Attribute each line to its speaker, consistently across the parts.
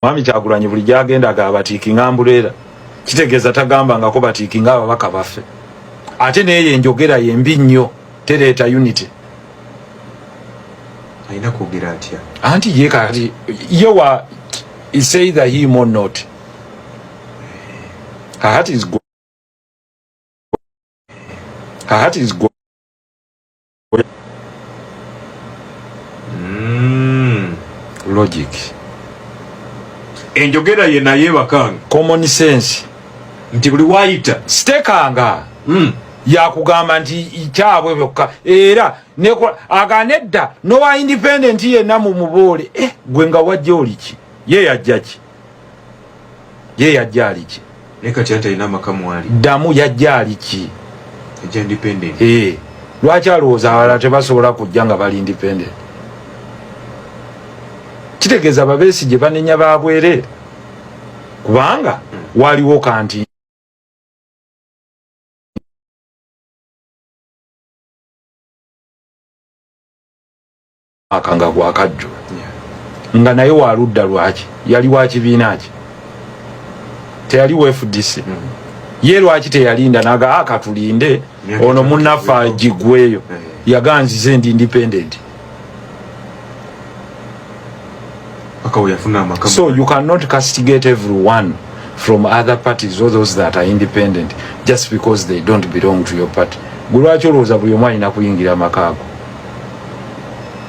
Speaker 1: Mwami Kyagulanyi buli gyagenda agabatiikinga ambuleera kitegeeza tagambangako batiikinga ababaka baffe ate naye enjogera yembi nnyo tereeta unity
Speaker 2: aina kugira atya
Speaker 1: anti ye kati ye wa is either him or not her heart is good her heart is good logic
Speaker 2: enjogera ye naye bakanga
Speaker 1: common sense
Speaker 2: nti buli waayita
Speaker 1: sitekanga yakugamba nti ikyabwe byokka era aganedda nowa independent yenna mu muboole gwe nga wajja oliki ye yajja ki ye yajja aliki
Speaker 2: ne kati atalina amakamu ali
Speaker 1: ddamu yajja aliki
Speaker 2: ejja independent
Speaker 1: lwaki alowooza abalala tebasobola kujja nga bali independent kitegeeza Babesigye banenya babwere kubanga waliwo kanti akanga gwakajjo nga naye waludda lwaki yali wa kibiina ki teyali wa FDC ye lwaki teyalinda naga akatulinde ono munnaffe agigweyo yaganzize ndi independent. So you cannot castigate everyone from other parties or those that are independent just because they don't belong to your party. Gulwaki olowooza buli omu alina kuyingira makaago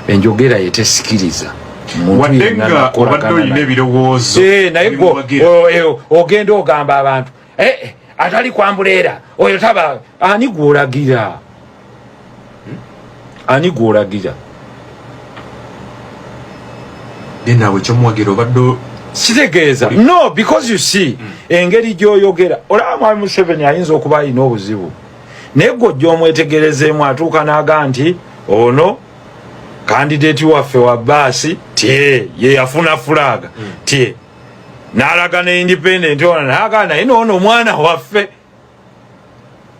Speaker 1: enjogera yetesikiriza
Speaker 2: wadenga obadde olina ebirowoozo
Speaker 1: naye ogenda ogamba abantu atali kwambuleera oyo taba ani gwolagira ani gwolagira
Speaker 2: nawe kyomuwagira obadde
Speaker 1: kitegeeza no because you see engeri gy'oyogera olaba Mwami Museveni ayinza okuba alina obuzibu naye gwe ojja omwetegerezeemu atuuka n'aga nti ono kandidati waffe wa baasi ye yafuna fulaga n'alaga ne independent ona n'aga naye noono omwana waffe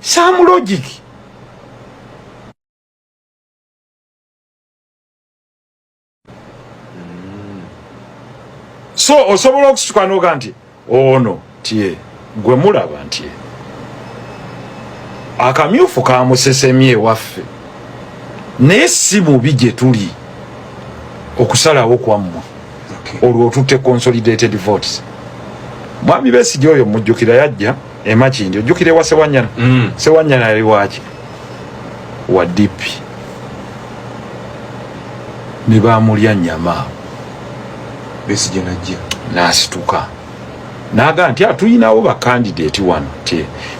Speaker 1: some logic. So osobola okusituka n'oga nti ono gwe mulaba nti akamyufu kamusesemye waffe naye si mubi gye tuli okusalawo kwammwe olwo otutte consolidated votes. Mwami Besigye oyo mujjukira yajja Makindi ojjukire wa Sewanyana Sewanyana yali waki wa DP ne baamulya nnyama
Speaker 2: Besigye najja
Speaker 1: n'asituka n'aga nti atuyinawo bakandidate wano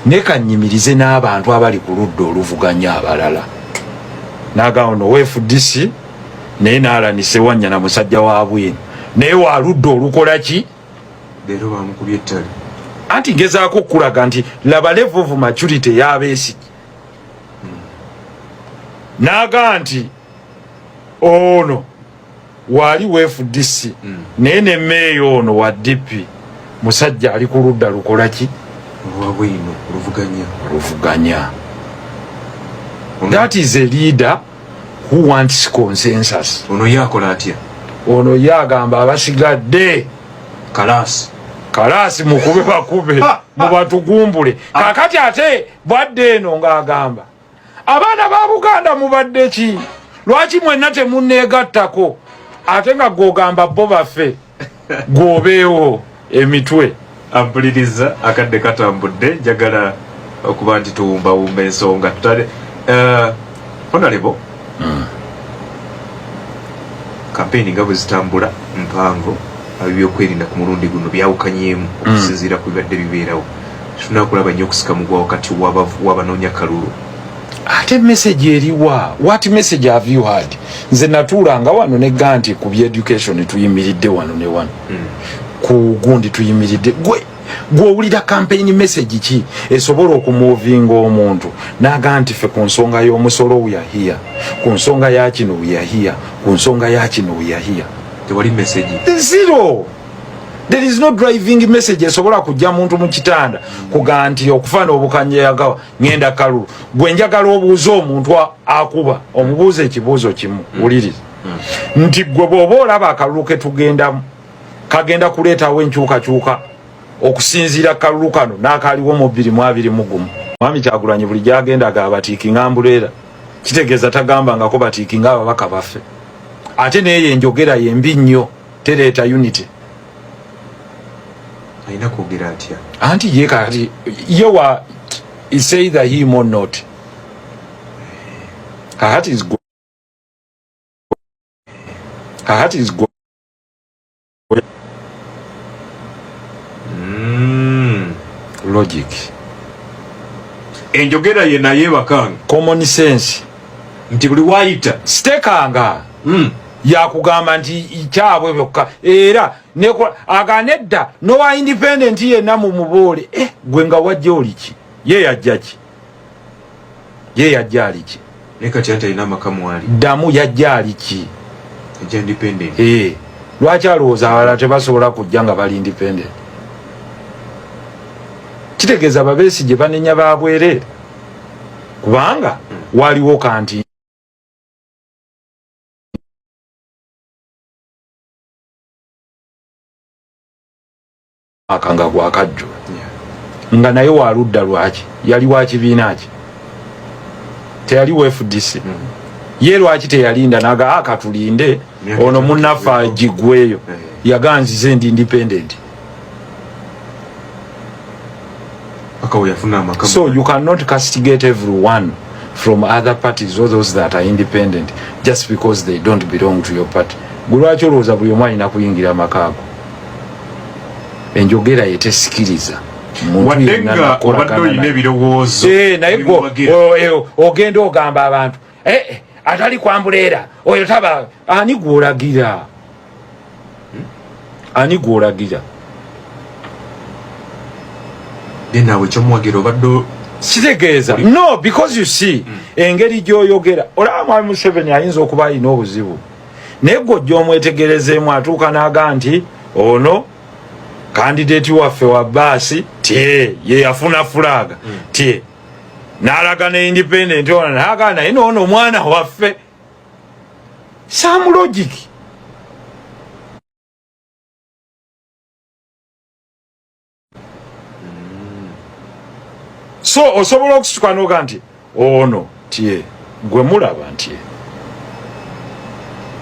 Speaker 1: ne kannyimirize n'abantu abali ku ludda oluvuganya abalala n'aga ono FDC naye n'alanise Sewanyana musajja wa bwino naye wa ludda olukola ki
Speaker 2: leero bamukubye ettale
Speaker 1: anti ngezaako okulaga nti laba level of maturity ya Besigye n'aga nti ono wali wa FDC naye ne meeyo ono wa DP musajja ali ku ludda lukola ki
Speaker 2: olwabwino
Speaker 1: oluvuganya. That is a leader who wants consensus.
Speaker 2: Ono yakola atya?
Speaker 1: Ono yagamba abasigadde kalasi mukube bakube mubatugumbule kakati ate bwadde eno ng'agamba abaana ba Buganda mubadde ki lwaki mwenna temunneegattako ate nga gwogamba bo baffe gwobeewo emitwe.
Speaker 2: Ampuliriza akadde katambudde njagala okuba nti tuwumbawumba ensonga tutale honorable kampeni nga bwe zitambula mpango ebyokwerinda ku mulundi guno byawukanyeemu okusinziira ku bibadde bibeerawo tunakulaba nnyo okusikamugwa wakati w'abanoonya kalulu
Speaker 1: ate message eriwa what message have you had nze natuulanga wano ne ganti ku education tuyimiridde wano ne wano ku gundi tuyimiridde gw'owulira campaign message ki esobola okumuvinga omuntu n'aga nti ffe ku nsonga y'omusolo uyahiya ku nsonga ya kino uyahiya ku nsonga ya kino uyahiya
Speaker 2: tewali message
Speaker 1: zero. There is no driving message esobola kujja muntu mu kitanda kuga nti okufana obukanye yagawa ngenda kalulu gwe njagala obuuza omuntu akuba omubuuza ekibuuzo kimu wuliriza nti gwe bw'oba olaba akalulu ke tugendamu kagenda kuleetawo enkyukakyuka okusinziira kalulu kano n'akaliwo mu 2021. Mwami Kyagulanyi buli gyagendaga abatiikinga ambuleera kitegeeza tagambangako batiikinga ababaka baffe. Ate neyo enjogera yembi nnyo tereeta unity.
Speaker 2: Alina kwogera atya? Anti
Speaker 1: ye kati yewa is either him or not. Her heart is good. Her heart is good. Logic.
Speaker 2: Enjogera ye naye bakanga.
Speaker 1: Common sense.
Speaker 2: Nti buli wayita
Speaker 1: stekanga. Yakugamba nti ikyabwe byokka era aganedda nowa independent yenna mu mubole gwe nga wajja oliki ye yajja ki ye yajja aliki
Speaker 2: ne kati ate ina makamu ali
Speaker 1: damu yajja aliki
Speaker 2: ejja independent
Speaker 1: lwaki alowooza abala tebasobola kujja nga bali independent kitegeeza Babesigye banenya babwereere kubanga waliwo kanti akanga gwa kajjo nga naye waludda lwaki yali wa kibiina ki teyali wa FDC ye lwaki teyalinda naga akatulinde ono munnafa jigweyo yaganzize ndi independent. So you cannot castigate everyone from other parties or those that are independent just because they don't belong to your party. Gulwaki olowooza buli omu alina kuyingira amakago enjogera yetesikiriza
Speaker 2: wadenga obadde olina ebirowoozo
Speaker 1: naye ogenda ogamba abantu atali kwambuleera oyo taba ani gwolagira ani gwolagira
Speaker 2: nawe kyomuwagira obadde
Speaker 1: kitegeeza no because you see engeri gy'oyogera olaba Mwami Museveni ayinza okuba alina obuzibu naye gwe gy'omwetegerezeemu atuuka n'aga nti ono kandidate waffe wa baasi tie ye yafuna fulaga tie n'alaga ne independent ona n'aga naye noono omwana waffe some logic. So osobola okusituka n'oga nti ono tie gwe mulaba nti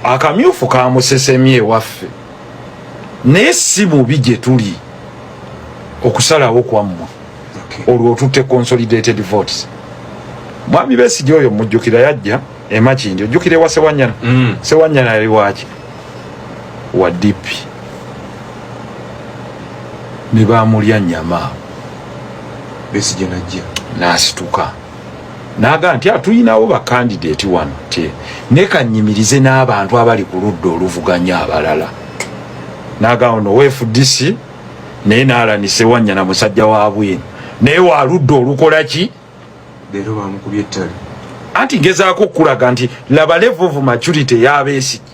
Speaker 1: akamyufu kamusesemye waffe naye si mubi gye tuli okusalawo kwammwe olwo otutte consolidated votes. Mwami Besigye oyo mujjukira yajja emakindi ojjukire wa Sewanyana Sewanyana yali waki wa DP ne baamulya nnyama
Speaker 2: Besigye najja
Speaker 1: n'asituka n'aga nti atulinawo bakandidate wano te ne kannyimirize n'abantu abali ku ludda oluvuganya abalala n'aga ono FDC naye n'Alani Sewanyana musajja wa bwino naye wa ludda olukola ki
Speaker 2: leero bamukubye ettale
Speaker 1: anti ngezaako okulaga nti laba level of maturity ya Besigye